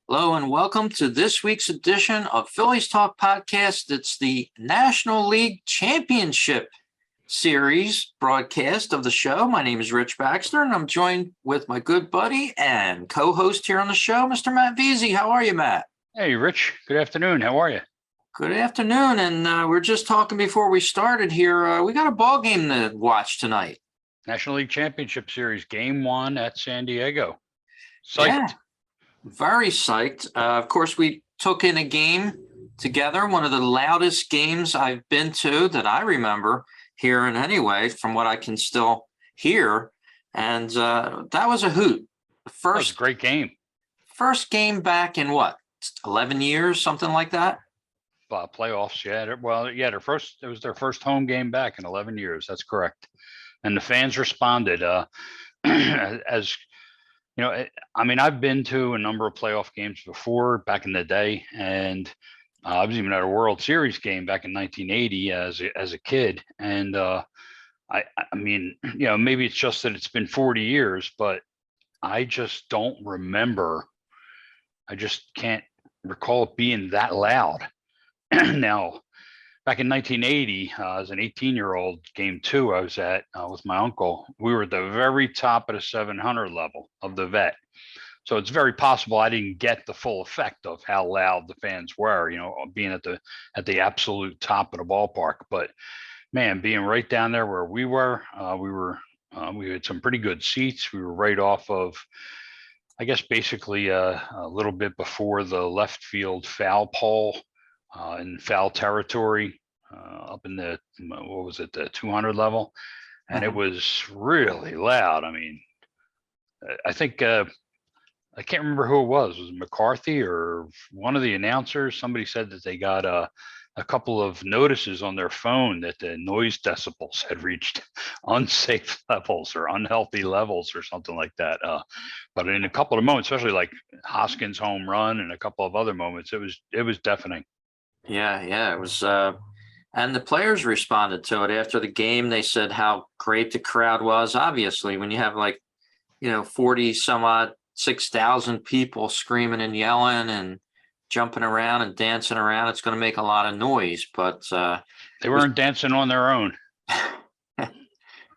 Hello and welcome to this week's edition of Phillies Talk Podcast. It's the National League Championship Series broadcast of the show. My name is Rich Baxter, and I'm joined with my good buddy and co-host here on the show, Mr. Matt Veazey. How are you, Matt? Hey, Rich. Good afternoon. How are you? Good afternoon. And we're just talking before we started here. We got a ball game to watch tonight. National League Championship Series, Game 1 at San Diego. Psyched. Yeah, very psyched. Of course, we took in a game together, one of the loudest games I've been to that I remember hearing anyway, from what I can still hear. And that was a hoot. That was a great game. First game back in what, 11 years, something like that? Playoffs, yeah. Well, yeah, it was their first home game back in 11 years. That's correct. And the fans responded as you know, I mean, I've been to a number of playoff games before back in the day, and I was even at a World Series game back in 1980 as a kid. And I mean, maybe it's just that it's been 40 years, but I just don't remember. I just can't recall it being that loud. Now, back in 1980, as an 18-year-old, game 2 I was at with my uncle, we were at the very top of the 700 level of the vet. So it's very possible I didn't get the full effect of how loud the fans were, being at the absolute top of the ballpark. But man, being right down there where we we had some pretty good seats. We were right off of, I guess, basically a little bit before the left field foul pole. In foul territory, up in the, the 200 level. And it was really loud. I mean, I think, I can't remember who it was. Was it McCarthy or one of the announcers? Somebody said that they got a couple of notices on their phone that the noise decibels had reached unsafe levels or unhealthy levels or something like that. But in a couple of moments, especially like Hoskins' home run and a couple of other moments, it was deafening. Yeah, it was. And the players responded to it after the game. They said how great the crowd was. Obviously, when you have 40 some odd 6,000 people screaming and yelling and jumping around and dancing around, it's going to make a lot of noise. But they weren't dancing on their own.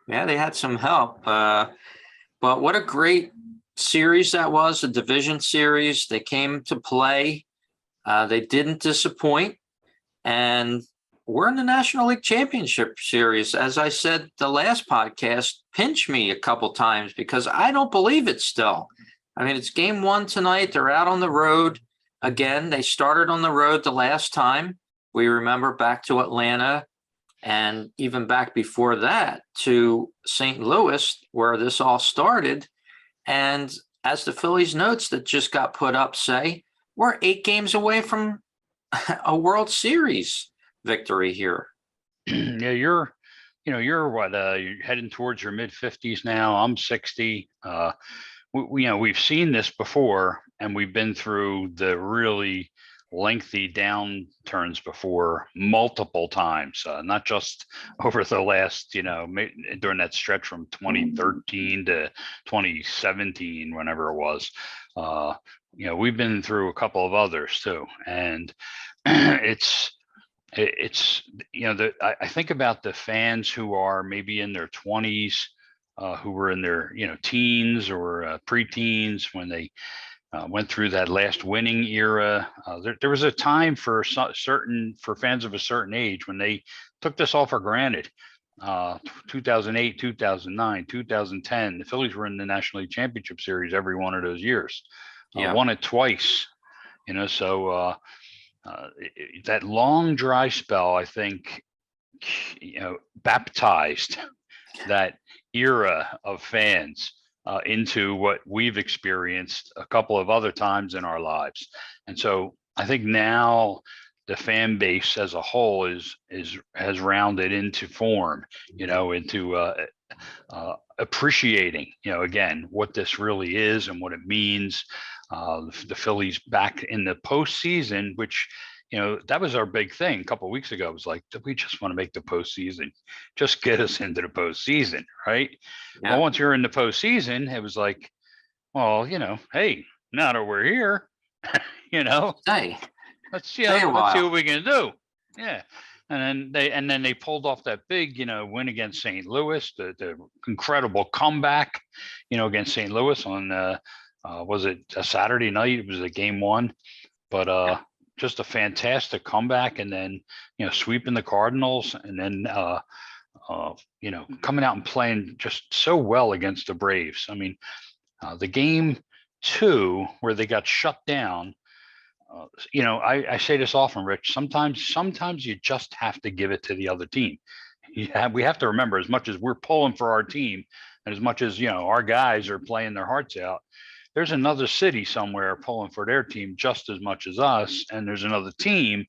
Yeah, they had some help. But what a great series that was, a division series. They came to play. They didn't disappoint. And we're in the National League Championship Series. As I said, the last podcast, pinch me a couple times because I don't believe it still. I mean, it's game 1 tonight. They're out on the road again. They started on the road the last time. We remember back to Atlanta and even back before that to St. Louis, where this all started. And as the Phillies notes that just got put up say, we're 8 games away from a World Series victory here. Yeah, you're what, you're heading towards your mid 50s now. I'm 60. We've seen this before, and we've been through the really lengthy downturns before multiple times, not just over the last, during that stretch from 2013 to 2017, whenever it was. We've been through a couple of others too, and I think about the fans who are maybe in their 20s, who were in their teens or preteens when they went through that last winning era. There was a time for fans of a certain age when they took this all for granted. 2008, 2009, 2010, the Phillies were in the National League Championship Series every one of those years. Won it twice, so that long dry spell, I think, baptized that era of fans into what we've experienced a couple of other times in our lives. And so I think now the fan base as a whole has rounded into form, into appreciating, again, what this really is and what it means. The Phillies back in the postseason, which, that was our big thing a couple of weeks ago. It was like, we just want to make the postseason, just get us into the postseason, right? Yeah. Well, once you're in the postseason, it was like, well, hey, now that we're here, You know, Hey, let's stay a let's see while. what we can do. Yeah. And then they pulled off that big, win against St. Louis, the incredible comeback, against St. Louis on was it a Saturday night? It was a game one, but just a fantastic comeback, and then sweeping the Cardinals, and then coming out and playing just so well against the Braves. I mean, the game two where they got shut down. I say this often, Rich. Sometimes you just have to give it to the other team. We have to remember, as much as we're pulling for our team, and as much as our guys are playing their hearts out, there's another city somewhere pulling for their team just as much as us, and there's another team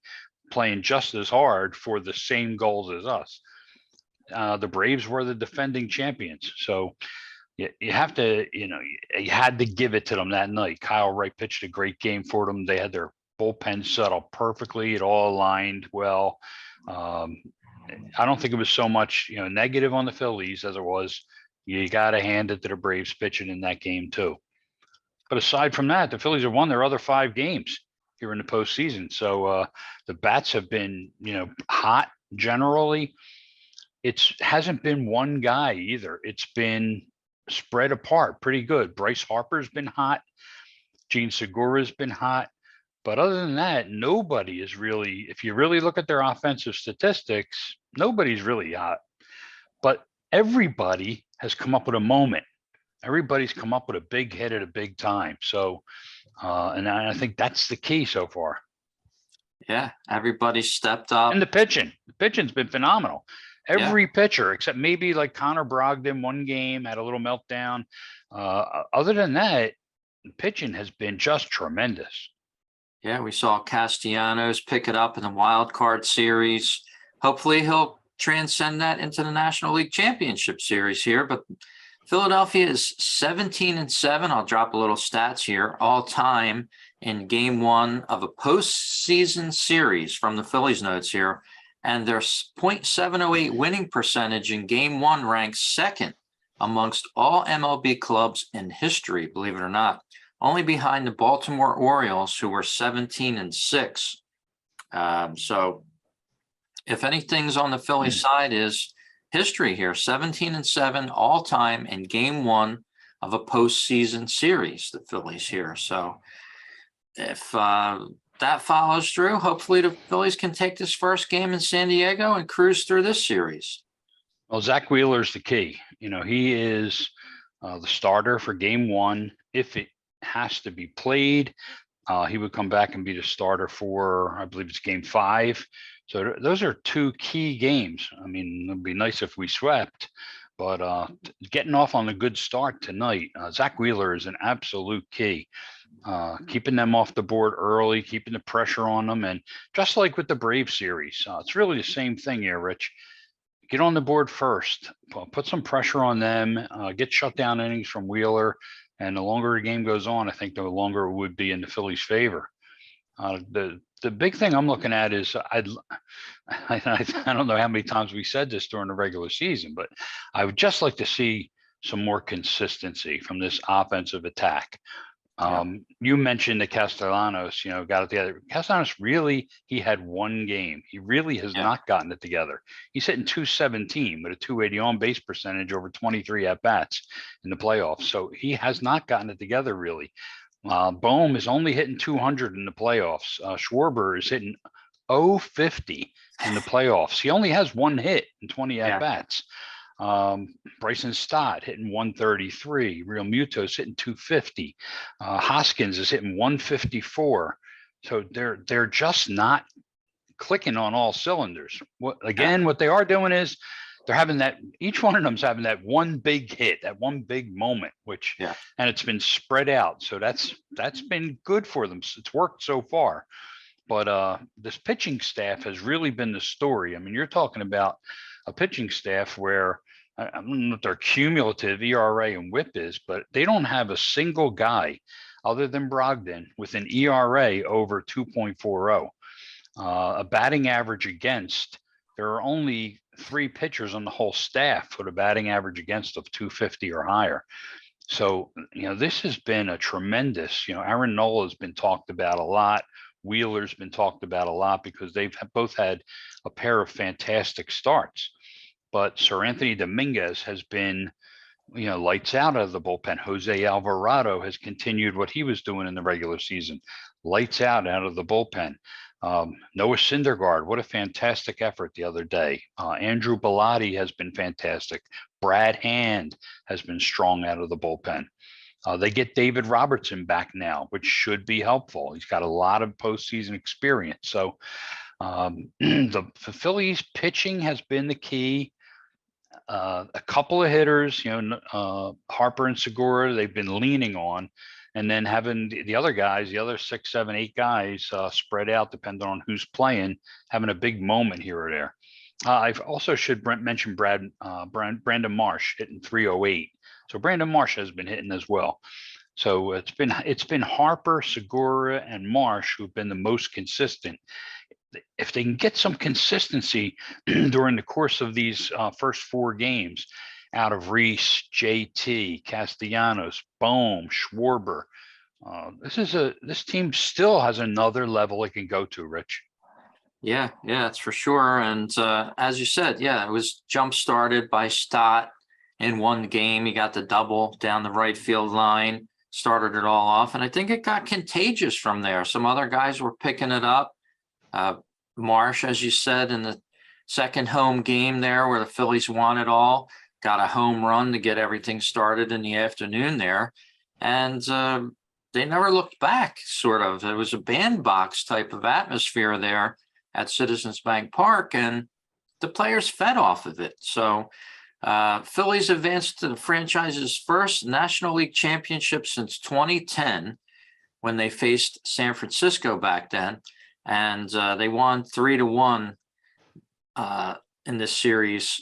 playing just as hard for the same goals as us. The Braves were the defending champions, so you have to, you had to give it to them that night. Kyle Wright pitched a great game for them. They had their bullpen set up perfectly. It all aligned well. I don't think it was so much, negative on the Phillies as it was. You got to hand it to the Braves pitching in that game too. But aside from that, the Phillies have won their other 5 games here in the postseason. So the bats have been, hot generally. It hasn't been one guy either. It's been spread apart pretty good. Bryce Harper's been hot. Gene Segura's been hot. But other than that, nobody is really, if you really look at their offensive statistics, nobody's really hot. But everybody has come up with a moment. Everybody's come up with a big hit at a big time. So, and I think that's the key so far. Yeah, everybody stepped up. And the pitching's been phenomenal. Every pitcher, except maybe like Connor Brogdon, one game had a little meltdown. Other than that, pitching has been just tremendous. Yeah, we saw Castellanos pick it up in the wild card series. Hopefully he'll transcend that into the National League Championship Series here. But Philadelphia is 17-7. I'll drop a little stats here, all time in game one of a postseason series from the Phillies notes here. And their .708 winning percentage in game one ranks second amongst all MLB clubs in history, believe it or not, only behind the Baltimore Orioles, who were 17-6. So if anything's on the Phillies side is history here, 17-7 all time in game one of a postseason series, the Phillies here. So if that follows through, hopefully the Phillies can take this first game in San Diego and cruise through this series. Well, Zach Wheeler's the key. He is the starter for game one. If it has to be played, he would come back and be the starter for, I believe it's game 5. So those are 2 key games. I mean, it'd be nice if we swept, but getting off on a good start tonight, Zach Wheeler is an absolute key. Keeping them off the board early, keeping the pressure on them. And just like with the Braves series, it's really the same thing here, Rich. Get on the board first, put some pressure on them, get shutdown innings from Wheeler. And the longer the game goes on, I think the longer it would be in the Phillies' favor. The big thing I'm looking at is I don't know how many times we said this during the regular season, but I would just like to see some more consistency from this offensive attack. You mentioned the Castellanos, got it together. Castellanos he had one game. He really has not gotten it together. He's hitting .217 with a .280 on base percentage over 23 at bats in the playoffs. So he has not gotten it together really. Bohm is only hitting 200 in the playoffs. Schwarber is hitting .050 in the playoffs. He only has one hit in 20 at bats. Bryson Stott hitting 133. Real Muto's hitting 250. Hoskins is hitting 154. So they're just not clicking on all cylinders. What they are doing is they're having that, each one of them's having that one big hit, that one big moment, and it's been spread out. So that's been good for them. It's worked so far. But this pitching staff has really been the story. I mean, you're talking about a pitching staff where I don't know what their cumulative ERA and WHIP is, but they don't have a single guy other than Brogdon with an ERA over 2.40. A batting average against, there are only 3 pitchers on the whole staff with a batting average against of 250 or higher. So, this has been a tremendous, Aaron Nola has been talked about a lot. Wheeler's been talked about a lot because they've both had a pair of fantastic starts. But Sir Anthony Dominguez has been, lights out of the bullpen. Jose Alvarado has continued what he was doing in the regular season, lights out of the bullpen. Noah Syndergaard, what a fantastic effort the other day. Andrew Bellotti has been fantastic. Brad Hand has been strong out of the bullpen. They get David Robertson back now, which should be helpful. He's got a lot of postseason experience. So the Phillies pitching has been the key. A couple of hitters, Harper and Segura, they've been leaning on, and then having the other guys, the other 6, 7, 8 guys spread out, depending on who's playing, having a big moment here or there. I also should mention Brandon Marsh hitting 308. So Brandon Marsh has been hitting as well. So it's been Harper, Segura, and Marsh who've been the most consistent. If they can get some consistency during the course of these first 4 games out of Reese, JT, Castellanos, Bohm, Schwarber, this team still has another level it can go to, Rich. Yeah, it's for sure. And as you said, it was jump started by Stott in one game. He got the double down the right field line, started it all off. And I think it got contagious from there. Some other guys were picking it up. Marsh, as you said, in the second home game there where the Phillies won it all, got a home run to get everything started in the afternoon there. And they never looked back, sort of. It was a bandbox type of atmosphere there at Citizens Bank Park, and the players fed off of it. So Phillies advanced to the franchise's first National League championship since 2010 when they faced San Francisco back then. And they won 3-1 in this series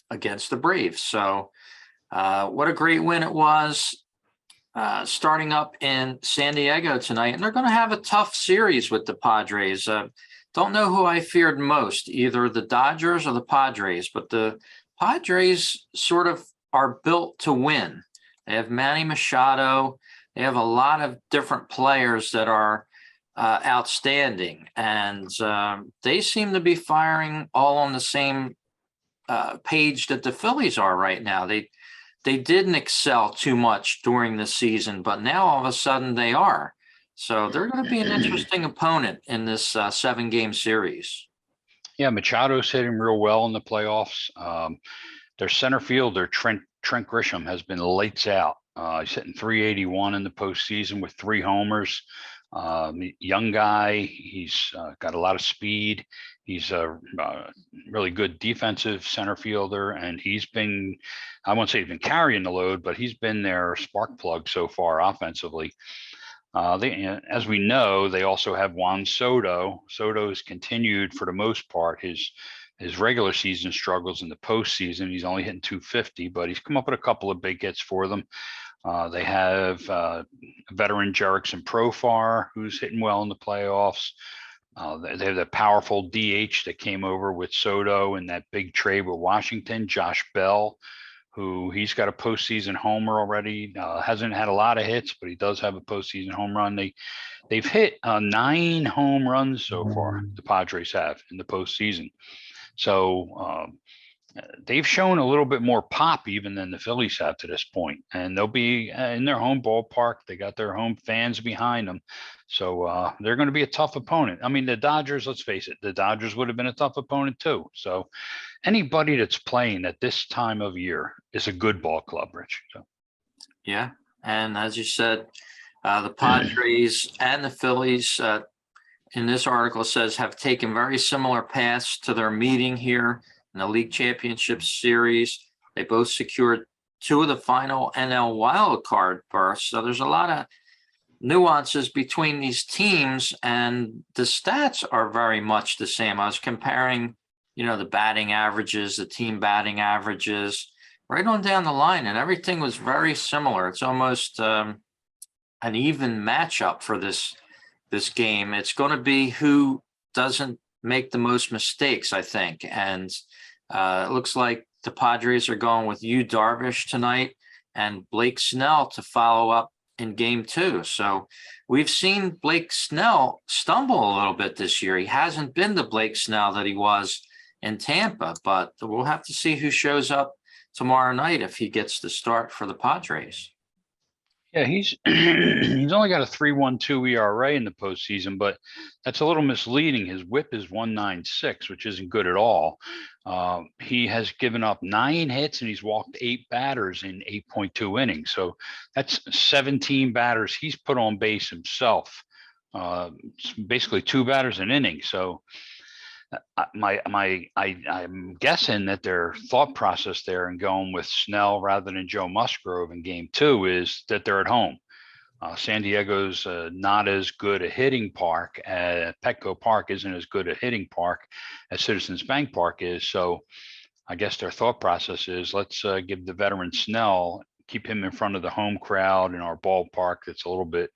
against the Braves. So what a great win it was. Starting up in San Diego tonight. And they're going to have a tough series with the Padres. Don't know who I feared most, either the Dodgers or the Padres, but the Padres sort of are built to win. They have Manny Machado. They have a lot of different players that are outstanding, and they seem to be firing all on the same page that the Phillies are right now. They didn't excel too much during the season, but now all of a sudden they are. So they're going to be an interesting opponent in this 7-game series. Yeah, Machado's hitting real well in the playoffs. Their center fielder, Trent Grisham, has been lights out. He's hitting 381 in the postseason with 3 homers. Young guy, he's got a lot of speed. He's a really good defensive center fielder, and he's been, I won't say he's been carrying the load, but he's been their spark plug so far offensively. As we know, they also have Juan Soto. Soto has continued for the most part his regular season struggles in the postseason. He's only hitting 250, but he's come up with a couple of big hits for them. They have veteran Jerickson Profar, who's hitting well in the playoffs. They have the powerful DH that came over with Soto in that big trade with Washington, Josh Bell, who he's got a postseason homer already. Hasn't had a lot of hits, but he does have a postseason home run. They've hit 9 home runs so far. The Padres have in the postseason. So they've shown a little bit more pop even than the Phillies have to this point, and they'll be in their home ballpark. They got their home fans behind them. So they're going to be a tough opponent. I mean, the Dodgers, let's face it, the Dodgers would have been a tough opponent too. So anybody that's playing at this time of year is a good ball club, Rich. So. Yeah. And as you said, the Padres and the Phillies in this article says have taken very similar paths to their meeting here in the League Championship Series. They both secured 2 of the final NL wildcard berths. So there's a lot of nuances between these teams, and the stats are very much the same. I was comparing, the batting averages, the team batting averages, right on down the line, and everything was very similar. It's almost an even matchup for this game. It's going to be who doesn't make the most mistakes, I think. And it looks like the Padres are going with Yu Darvish tonight, and Blake Snell to follow up in game 2. So we've seen Blake Snell stumble a little bit this year. He hasn't been the Blake Snell that he was in Tampa, but we'll have to see who shows up tomorrow night if he gets the start for the Padres. Yeah, he's he's only got a 3.12 ERA in the postseason, but that's a little misleading. His WHIP is 1.96, which isn't good at all. He has given up 9 hits and he's walked 8 batters in 8.2 innings. So that's 17 batters he's put on base himself. It's basically 2 batters an inning. So I'm guessing that their thought process there and going with Snell rather than Joe Musgrove in game 2 is that they're at home. San Diego's not as good a hitting park. Petco Park isn't as good a hitting park as Citizens Bank Park is. So I guess their thought process is let's give the veteran Snell, keep him in front of the home crowd in our ballpark that's a little bit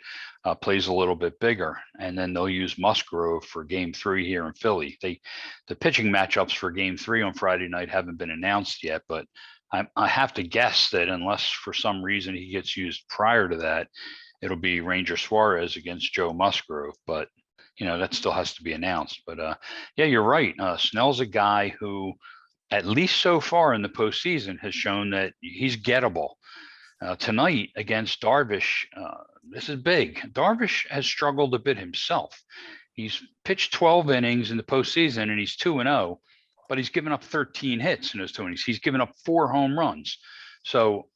plays a little bit bigger, and then they'll use Musgrove for game 3 here in Philly. The pitching matchups for game 3 on Friday night haven't been announced yet, but I have to guess that unless for some reason he gets used prior to that, it'll be Ranger Suarez against Joe Musgrove. But that still has to be announced. But yeah, you're right. Snell's a guy who, at least so far in the postseason, has shown that he's gettable. Tonight against Darvish, this is big. Darvish has struggled a bit himself. He's pitched 12 innings in the postseason and he's 2-0, but he's given up 13 hits in those 2 innings. He's given up 4 home runs. So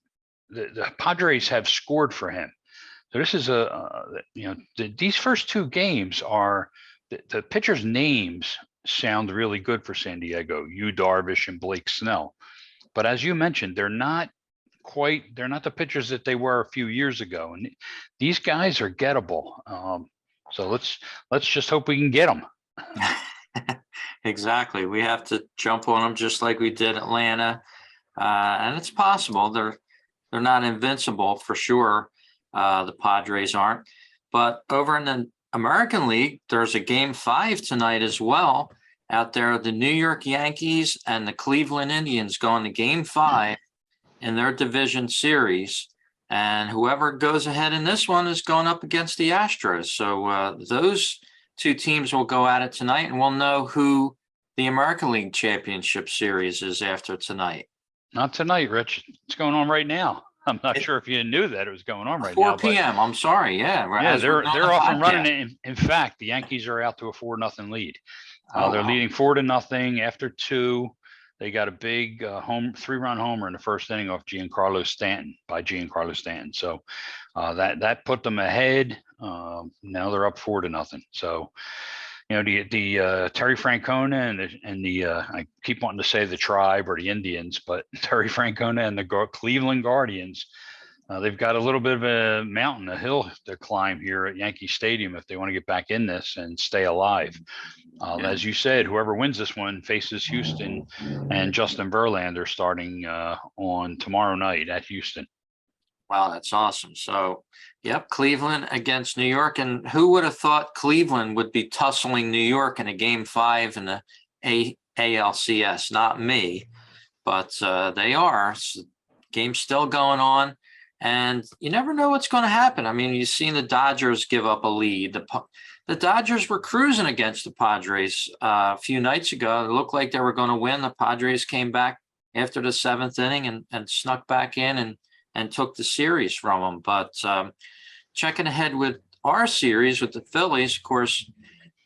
the Padres have scored for him. So this is these first 2 games are the pitchers' names sound really good for San Diego, Yu Darvish and Blake Snell. But as you mentioned, they're not the pitchers that they were a few years ago. And these guys are gettable. So let's just hope we can get them. Exactly. We have to jump on them just like we did Atlanta. And it's possible they're not invincible for sure. The Padres aren't, but over in the American League, there's a game 5 tonight as well. Out there, the New York Yankees and the Cleveland Indians going to game 5 in their division series. And whoever goes ahead in this one is going up against the Astros. So those 2 teams will go at it tonight, and we'll know who the American League Championship Series is after tonight. Not tonight, Rich. It's going on right now. I'm not sure if you knew that it was going on right 4 now. 4 p.m. I'm sorry. Yeah. Yeah, they're off and running. In fact, the Yankees are out to a 4-0 lead. They're leading 4-0 after 2. They got a big 3-run homer in the first inning off Giancarlo Stanton. So that put them ahead. Now they're up 4-0. So the Terry Francona and the I keep wanting to say the Tribe or the Indians, but Terry Francona and the Cleveland Guardians, they've got a little bit of a hill to climb here at Yankee Stadium if they want to get back in this and stay alive. As you said, whoever wins this one faces Houston, and Justin Verlander starting on tomorrow night at Houston. Wow, that's awesome. So, yep, Cleveland against New York. And who would have thought Cleveland would be tussling New York in a game 5 in the ALCS? Not me, but they are. So, game's still going on. And you never know what's going to happen. I mean, you've seen the Dodgers give up a lead. The Dodgers were cruising against the Padres a few nights ago. It looked like they were going to win. The Padres came back after the 7th inning and snuck back in and took the series from them. But checking ahead with our series with the Phillies, of course,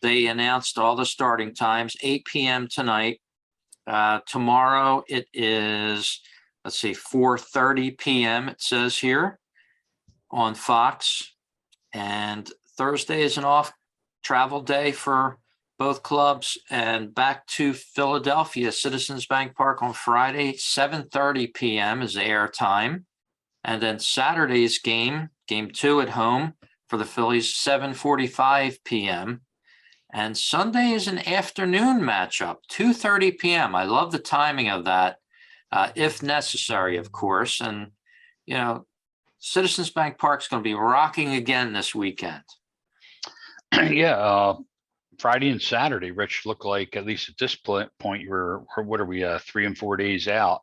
they announced all the starting times, 8 p.m. tonight. Tomorrow it is, 4:30 p.m. it says here on Fox. And Thursday is an off travel day for both clubs, and back to Philadelphia, Citizens Bank Park on Friday, 7:30 p.m. is the air time. And then Saturday's game 2 at home for the Phillies, 7:45 p.m. And Sunday is an afternoon matchup, 2:30 p.m. I love the timing of that, if necessary, of course. And, Citizens Bank Park's going to be rocking again this weekend. Yeah, Friday and Saturday, Rich, look like, at least at this point, what are we, 3 and 4 days out.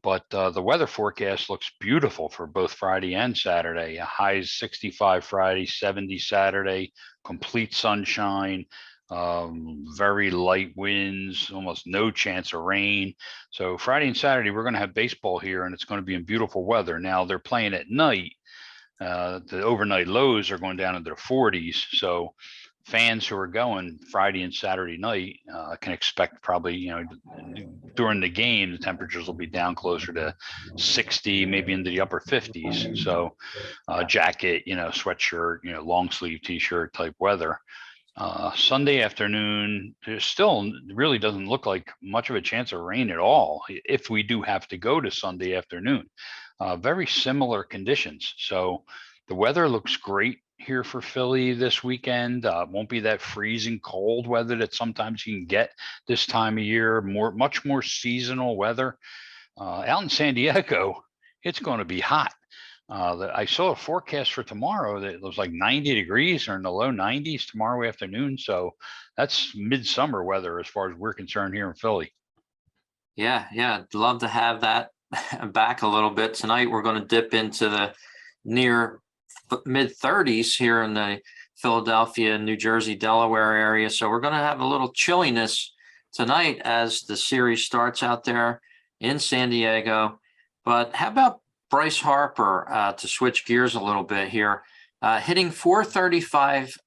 But the weather forecast looks beautiful for both Friday and Saturday. Highs 65 Friday, 70 Saturday, complete sunshine, very light winds, almost no chance of rain. So Friday and Saturday, we're going to have baseball here, and it's going to be in beautiful weather. Now they're playing at night. The overnight lows are going down into the 40s. So fans who are going Friday and Saturday night can expect probably, during the game, the temperatures will be down closer to 60, maybe into the upper 50s. So jacket, sweatshirt, long sleeve t-shirt type weather. Sunday afternoon, there still really doesn't look like much of a chance of rain at all if we do have to go to Sunday afternoon. Very similar conditions. So the weather looks great here for Philly this weekend. Won't be that freezing cold weather that sometimes you can get this time of year. Much more seasonal weather. Out in San Diego, it's going to be hot. I saw a forecast for tomorrow that it was like 90 degrees or in the low 90s tomorrow afternoon. So that's midsummer weather as far as we're concerned here in Philly. Yeah, I'd love to have that back a little bit. Tonight we're going to dip into the near mid 30s here in the Philadelphia, New Jersey, Delaware area. So we're going to have a little chilliness tonight as the series starts out there in San Diego. But how about Bryce Harper, to switch gears a little bit here, hitting .435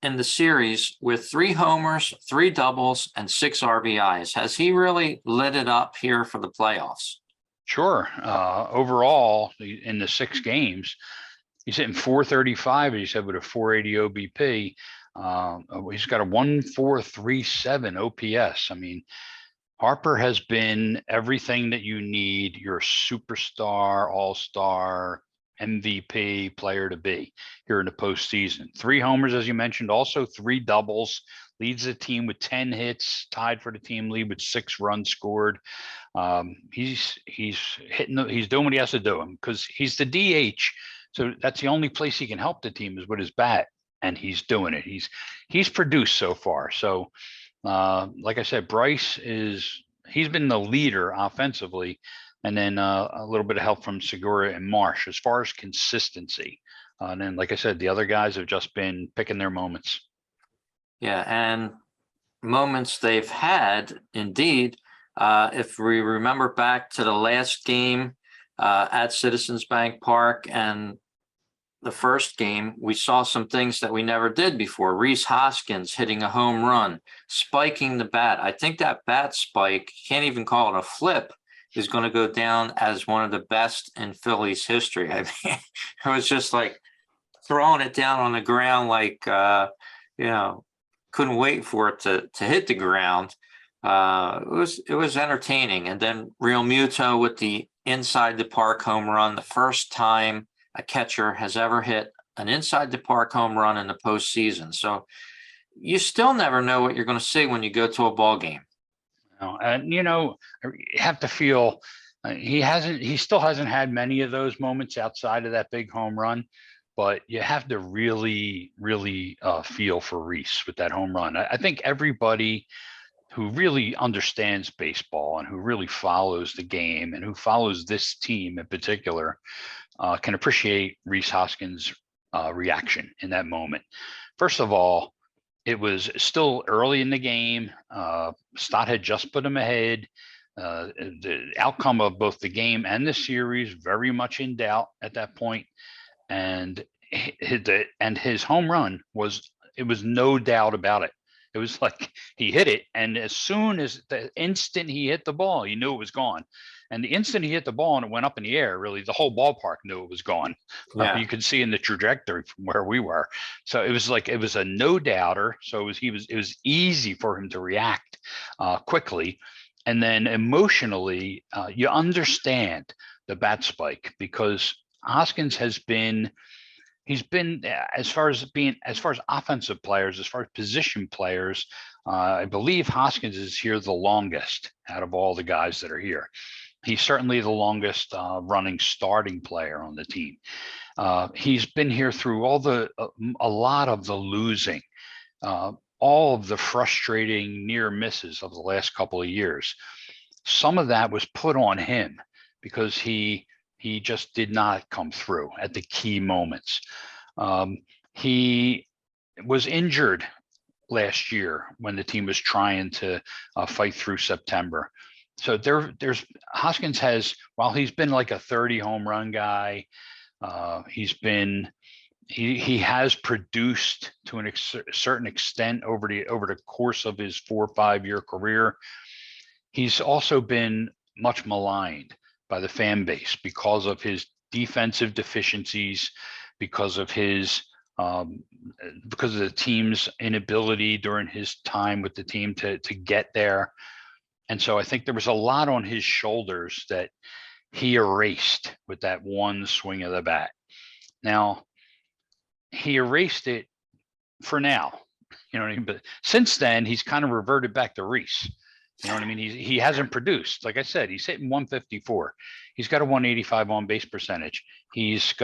in the series with 3 homers, 3 doubles, and 6 RBIs. Has he really lit it up here for the playoffs? Sure. Overall, in the 6 games, he's hitting .435, as you said, with a .480 OBP. He's got a 1.437 OPS. I mean, Harper has been everything that you need your superstar, all-star, MVP player to be here in the postseason. 3 homers, as you mentioned, also 3 doubles, leads the team with 10 hits, tied for the team lead with 6 runs scored. He's doing what he has to do because he's the DH. So that's the only place he can help the team is with his bat, and he's doing it. He's produced so far. So like I said, he's been the leader offensively, and then a little bit of help from Segura and Marsh as far as consistency. And then, like I said, the other guys have just been picking their moments. Yeah, and moments they've had, indeed. If we remember back to the last game at Citizens Bank Park and the first game, we saw some things that we never did before. Rhys Hoskins hitting a home run, spiking the bat. I think that bat spike, can't even call it a flip, is going to go down as one of the best in Phillies history. I mean, it was just like throwing it down on the ground, like, couldn't wait for it to hit the ground. It was entertaining. And then Real Muto with the inside the park home run, the first time a catcher has ever hit an inside the park home run in the postseason. So you still never know what you're going to see when you go to a ball game. And you have to feel he still hasn't had many of those moments outside of that big home run, but you have to really, really feel for Rhys with that home run. I think everybody who really understands baseball and who really follows the game and who follows this team in particular can appreciate Rhys Hoskins' reaction in that moment. First of all, it was still early in the game. Stott had just put him ahead. The outcome of both the game and the series very much in doubt at that point. And his home run was no doubt about it. It was like he hit it, and as soon as the instant he hit the ball, you knew it was gone. And the instant he hit the ball and it went up in the air, really, the whole ballpark knew it was gone. Yeah. You could see in the trajectory from where we were. So it was a no doubter. So it was easy for him to react quickly, and then emotionally, you understand the bat spike because Hoskins he's been as far as offensive players, as far as position players, I believe Hoskins is here the longest out of all the guys that are here. He's certainly the longest running starting player on the team. He's been here through a lot of the losing, all of the frustrating near misses of the last couple of years. some of that was put on him because he just did not come through at the key moments. He was injured last year when the team was trying to fight through September. So there's Hoskins has, while he's been like a 30 home run guy, he has produced to a certain extent over the course of his 4 or 5 year career. He's also been much maligned by the fan base because of his defensive deficiencies, because of the team's inability during his time with the team to get there. And so I think there was a lot on his shoulders that he erased with that one swing of the bat. Now, he erased it for now, you know what I mean? But since then, he's kind of reverted back to Reese. You know what I mean? He hasn't produced. Like I said, he's hitting 154. He's got a 185 on base percentage. He's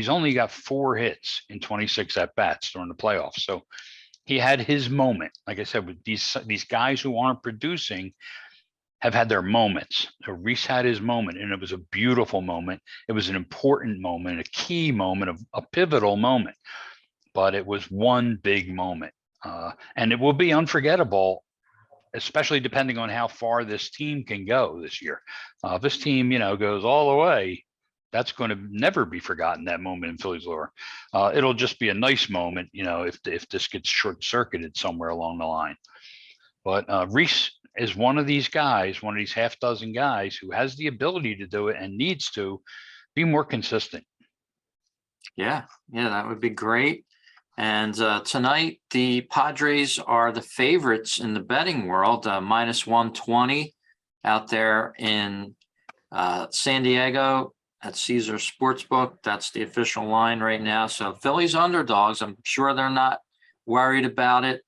only got 4 hits in 26 at bats during the playoffs. So he had his moment. Like I said, with these guys who aren't producing have had their moments. So Reese had his moment, and it was a beautiful moment. It was an important moment, a key moment, a pivotal moment. But it was one big moment, and it will be unforgettable, especially depending on how far this team can go this year. If this team, goes all the way, that's going to never be forgotten, that moment in Phillies lore. It'll just be a nice moment, if this gets short-circuited somewhere along the line. But Reese is one of these guys, one of these half dozen guys who has the ability to do it and needs to be more consistent. Yeah, that would be great. And tonight, the Padres are the favorites in the betting world, minus 120 out there in San Diego at Caesars Sportsbook. That's the official line right now. So Phillies underdogs. I'm sure they're not worried about it.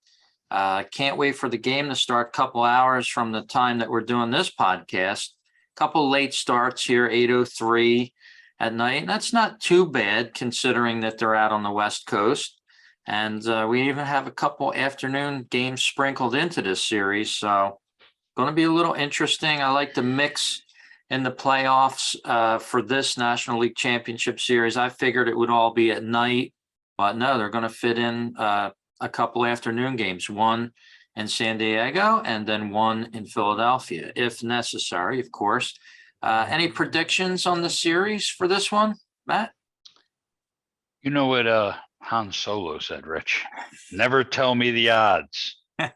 Can't wait for the game to start a couple hours from the time that we're doing this podcast. Couple late starts here, 8:03 at night. And that's not too bad considering that they're out on the West Coast. And we even have a couple afternoon games sprinkled into this series. So going to be a little interesting. I like the mix in the playoffs for this National League Championship Series. I figured it would all be at night, but no, they're going to fit in a couple afternoon games, one in San Diego and then one in Philadelphia, if necessary, of course. Any predictions on the series for this one, Matt? You know what Han Solo said, Rich? Never tell me the odds. I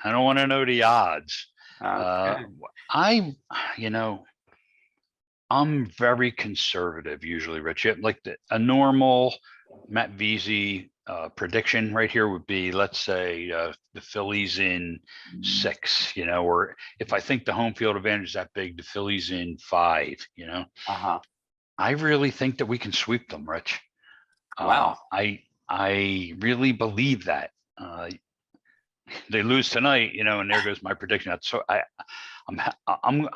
don't want to know the odds. Okay. I'm very conservative usually, Rich. Like a normal Matt Veazey prediction right here would be, let's say the Phillies in 6, or if I think the home field advantage is that big, the Phillies in 5, I really think that we can sweep them, Rich. Wow. I really believe that. They lose tonight, and there goes my prediction. So I'm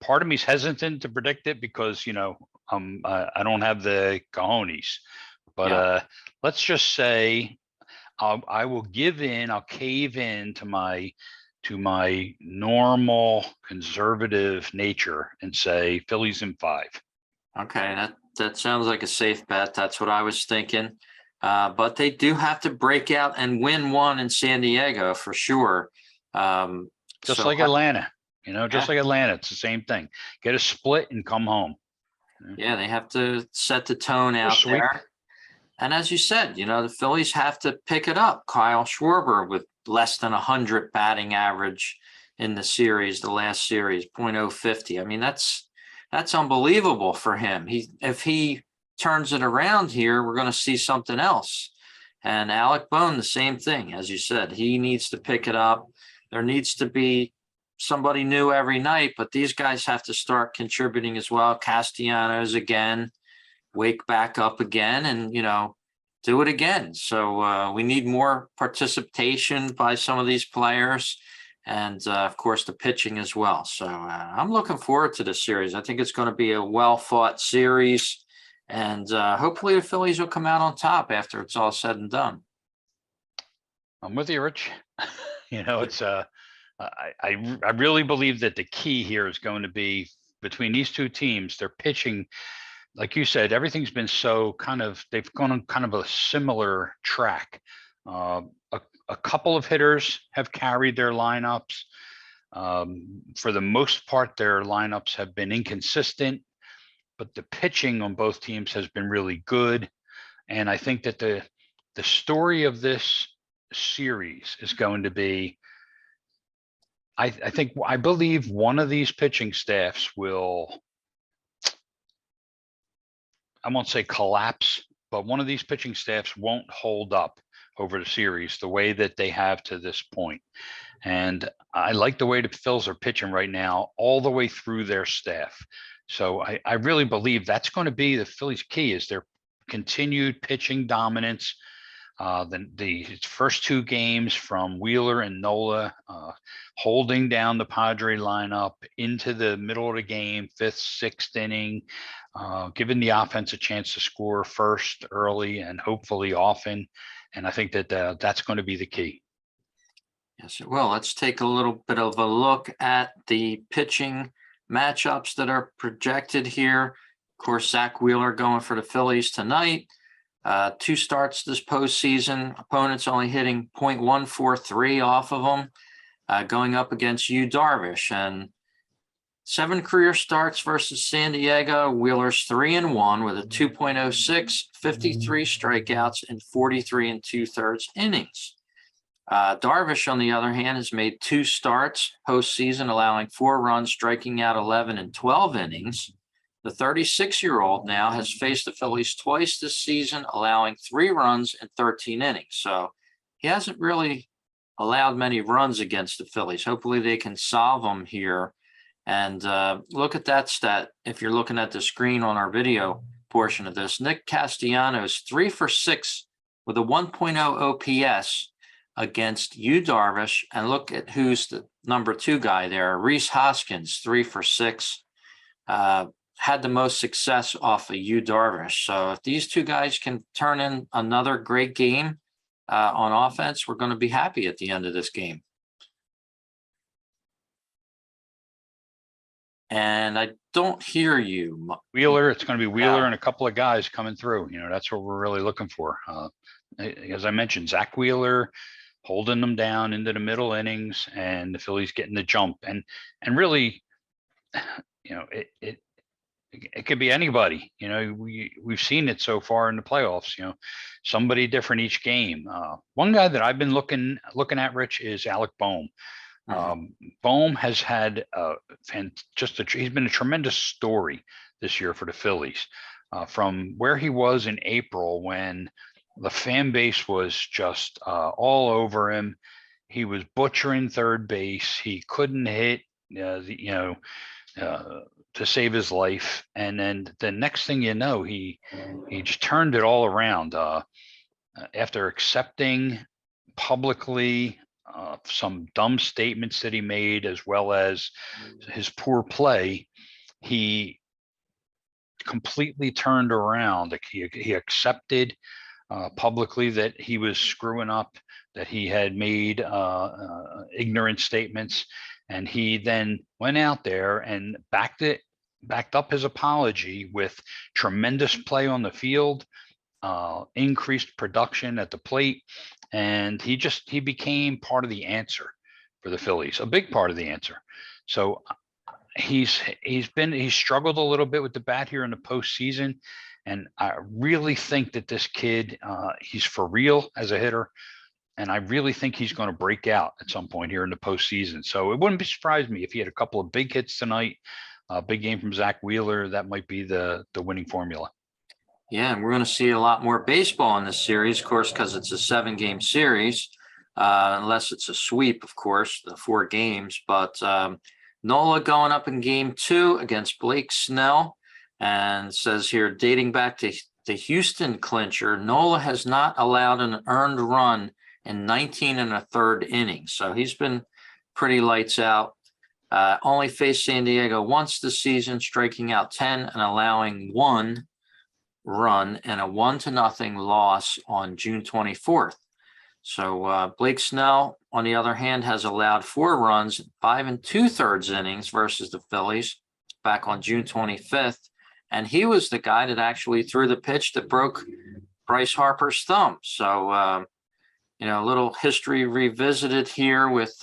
part of me's hesitant to predict it because I don't have the cojones. But let's just say I will give in. I'll cave in to my normal conservative nature and say Phillies in 5. Okay, that sounds like a safe bet. That's what I was thinking. But they do have to break out and win one in San Diego for sure. Just like Atlanta, just like Atlanta, it's the same thing. Get a split and come home. Yeah, they have to set the tone out there. And as you said, the Phillies have to pick it up. Kyle Schwarber with less than 100 batting average in the series, the last series, .050. I mean, that's unbelievable for him. If he turns it around here, we're going to see something else. And Alec Bohm, the same thing. As you said, he needs to pick it up. There needs to be somebody new every night, but these guys have to start contributing as well. Castellanos again, wake back up again and, do it again. So we need more participation by some of these players and, of course, the pitching as well. So I'm looking forward to this series. I think it's going to be a well-fought series, and hopefully the Phillies will come out on top after it's all said and done. I'm with you, Rich. It's I really believe that the key here is going to be between these two teams. They're pitching, like you said, everything's been so they've gone on kind of a similar track. Uh, a couple of hitters have carried their lineups. For the most part, their lineups have been inconsistent, but the pitching on both teams has been really good. And I think that the story of this series is going to be, I believe one of these pitching staffs will, I won't say collapse, but one of these pitching staffs won't hold up over the series the way that they have to this point. And I like the way the Phils are pitching right now, all the way through their staff. So I really believe that's going to be the Phillies' key, is their continued pitching dominance. The first two games from Wheeler and Nola, holding down the Padre lineup into the middle of the game, fifth, sixth inning, giving the offense a chance to score first, early, and hopefully often. And I think that that's going to be the key. Yes, it will. Let's take a little bit of a look at the pitching matchups that are projected here. Of course, Zach Wheeler going for the Phillies tonight. 2 starts this postseason. Opponents only hitting .143 off of them, going up against Yu Darvish. And 7 career starts versus San Diego. Wheeler's 3-1 with a 2.06, 53 strikeouts, and 43 2/3 innings. Darvish, on the other hand, has made 2 starts postseason, allowing 4 runs, striking out 11 in 12 innings. The 36-year-old now has faced the Phillies twice this season, allowing 3 runs in 13 innings. So he hasn't really allowed many runs against the Phillies. Hopefully they can solve them here. And look at that stat. If you're looking at the screen on our video portion of this, Nick Castellanos 3 for 6 with a 1.0 OPS against Yu Darvish. And look at who's the number 2 guy there. Rhys Hoskins, 3 for 6. Had the most success off of Yu Darvish. So if these 2 guys can turn in another great game on offense, we're going to be happy at the end of this game. And I don't hear you. Wheeler, it's going to be Wheeler and a couple of guys coming through. That's what we're really looking for. As I mentioned, Zach Wheeler holding them down into the middle innings, and the Phillies getting the jump. And really, it could be anybody. We've seen it so far in the playoffs. Somebody different each game. One guy that I've been looking at, Rich, is Alec Bohm. Bohm has had he's been a tremendous story this year for the Phillies. From where he was in April, when the fan base was just all over him, he was butchering third base. He couldn't hit, to save his life. And then the next thing you know, he just turned it all around after accepting publicly some dumb statements that he made, as well as his poor play. He completely turned around. He accepted publicly that he was screwing up, that he had made ignorant statements, and he then went out there and backed up his apology with tremendous play on the field, increased production at the plate, and he became part of the answer for the Phillies, a big part of the answer. So he's struggled a little bit with the bat here in the postseason, and I really think that this kid, he's for real as a hitter, and I really think he's going to break out at some point here in the postseason. So it wouldn't surprise me if he had a couple of big hits tonight, a big game from Zach Wheeler. That might be the winning formula. Yeah, and we're going to see a lot more baseball in this series, of course, because it's a 7-game series, unless it's a sweep, of course, the 4 games. But Nola going up in game 2 against Blake Snell, and says here, dating back to the Houston clincher, Nola has not allowed an earned run in 19 1/3 innings. So he's been pretty lights out. Only faced San Diego once this season, striking out 10 and allowing 1 run and a 1-0 loss on June 24th. So Blake Snell, on the other hand, has allowed 4 runs, 5 2/3 innings versus the Phillies back on June 25th. And he was the guy that actually threw the pitch that broke Bryce Harper's thumb. So, a little history revisited here with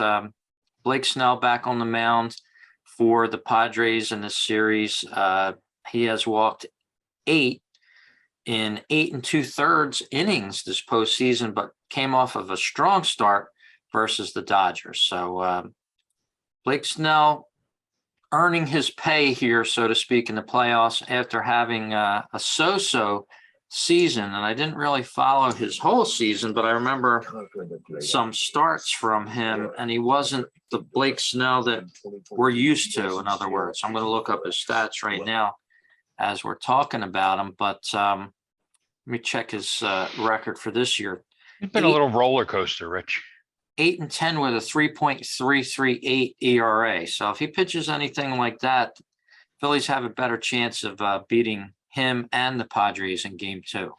Blake Snell back on the mound for the Padres in this series. He has walked 8 in 8 2/3 innings this postseason, but came off of a strong start versus the Dodgers. So Blake Snell earning his pay here, so to speak, in the playoffs after having a so-so season. And I didn't really follow his whole season, but I remember some starts from him, and he wasn't the Blake Snell that we're used to, in other words. I'm going to look up his stats right now as we're talking about him, but let me check his record for this year. It's been a little roller coaster, Rich. 8 10 with a 3.338 ERA. So if he pitches anything like that, Phillies have a better chance of beating him and the Padres in Game 2.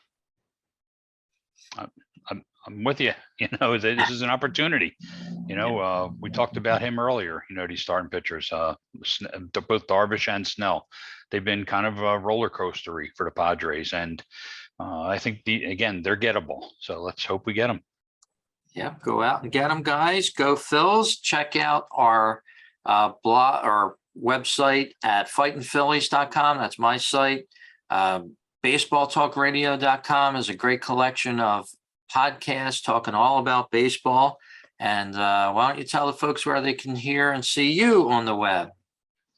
I'm with you. This is an opportunity. We talked about him earlier. These starting pitchers, both Darvish and Snell, they've been kind of roller coastery for the Padres, and I think they're gettable. So let's hope we get them. Yeah, go out and get them, guys. Go Phils. Check out our blog or website at fightingphillies.com. That's my site. Baseballtalkradio.com is a great collection of podcasts talking all about baseball. And why don't you tell the folks where they can hear and see you on the web?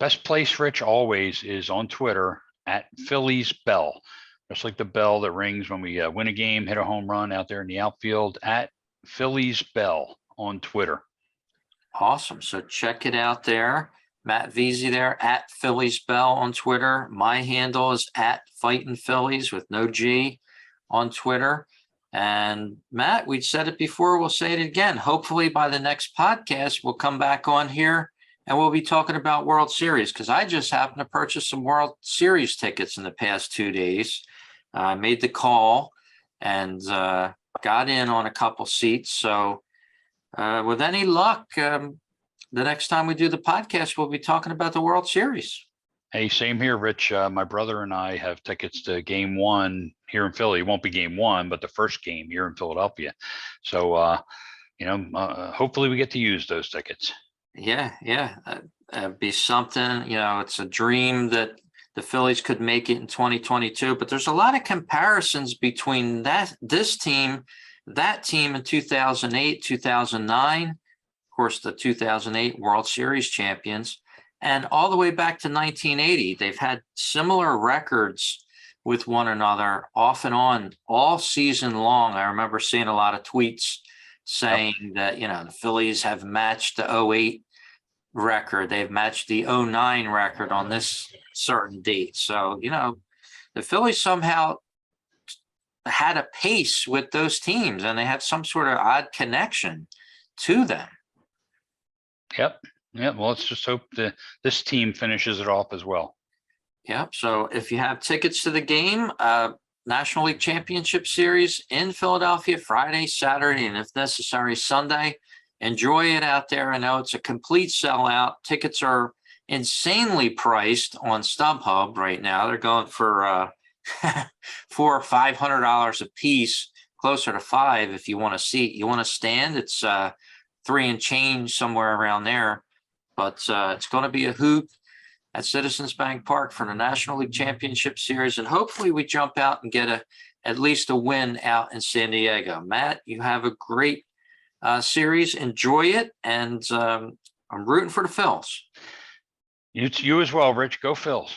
Best place, Rich, always is on Twitter at Phillies Bell. Just like the bell that rings when we win a game, hit a home run out there in the outfield, at Phillies Bell on Twitter. Awesome. So check it out there. Matt Veazey there at Phillies Bell on Twitter. My handle is at Fightin' Phillies with no G on Twitter. And Matt, we said it before, we'll say it again. Hopefully by the next podcast, we'll come back on here and we'll be talking about World Series, because I just happened to purchase some World Series tickets in the past 2 days. I made the call and got in on a couple seats. So with any luck, the next time we do the podcast, we'll be talking about the World Series. Hey, same here, Rich. My brother and I have tickets to Game 1 here in Philly. It won't be Game 1, but the first game here in Philadelphia. So, hopefully we get to use those tickets. Yeah. It'd be something, it's a dream that the Phillies could make it in 2022, but there's a lot of comparisons between this team, that team in 2008, 2009, of course, the 2008 World Series champions, and all the way back to 1980. They've had similar records with one another off and on all season long. I remember seeing a lot of tweets saying that, the Phillies have matched the 08 record. They've matched the 09 record on this certain date. So, the Phillies somehow had a pace with those teams, and they have some sort of odd connection to them. Yep. Yeah. Well, let's just hope that this team finishes it off as well. Yep. So if you have tickets to the game, National League Championship Series in Philadelphia, Friday, Saturday, and if necessary, Sunday, enjoy it out there. I know it's a complete sellout. Tickets are insanely priced on StubHub right now. They're going for $400 or $500 a piece, closer to $5 if you want a seat. You want to stand, it's $3 and change, somewhere around there. But it's going to be a hoot at Citizens Bank Park for the National League Championship Series, and hopefully we jump out and get at least a win out in San Diego. Matt, you have a great series. Enjoy it, and I'm rooting for the Phils. You as well, Rich. Go Phils.